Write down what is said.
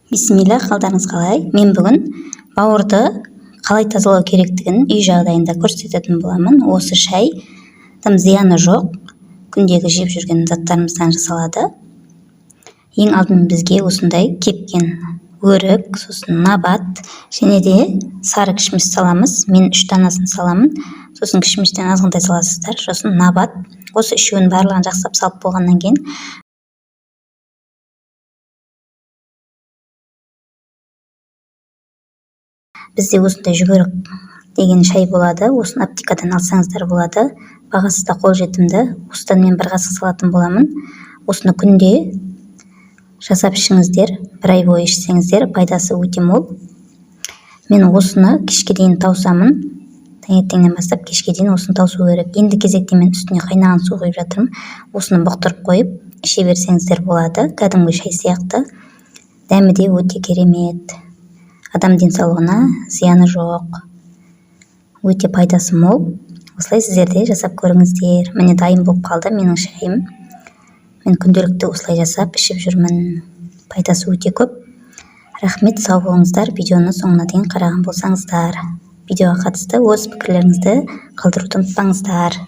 Бисмилля, қалдарыңыз қалай? Мен бүгін бауырды қалай тазалау керектігін үй жағдайында көрсететін боламын. Осы шай тым зияны жоқ, күндегі жеп жүрген заттарымыздан жасалады. Ең алдымен бізге осындай кепкен өрік, сосын набат және де сары кішміш саламыз. Мен 3 данасын саламын. Сосын кішміштен азғантай саласыздар. Сосын набат. Осы үшеуін барлығын жақсылап салып болғаннан кейін бізде осындай жүгерік деген шай болады. Осын аптекадан алсаңыздар болады. Бағасы да қолжетімді. Осыдан мен 1 қасық салатын боламын. Осыны күнде жасап ішіңіздер, 1 ай бойы ішсеңіздер, пайдасы өте мол. Мен осыны кешке дейін таусамын. Таңертеңнен бастап кешке дейін осыны таусу керек. Енді кезекте мен үстіне қайнаған су құйып жатырмын. Осыны бұқтырып қойып, іше берсеңіздер болады. Кәдімгі шай сияқты. Дәмі де өте керемет. Адам денсаулығына зияны жоқ. Өте пайдасы мол. Осылай сіздер де жасап көріңіздер. Міне дайын болып қалды менің шайым. Мен күнделікті осылай жасап ішіп жүрмін. Пайдасы өте көп. Рахмет, сау болыңыздар. Видеоны соңына дейін қараған болсаңыздар. Видеоға қатысты өз пікірлеріңізді қалдыруды ұмытпаңыздар.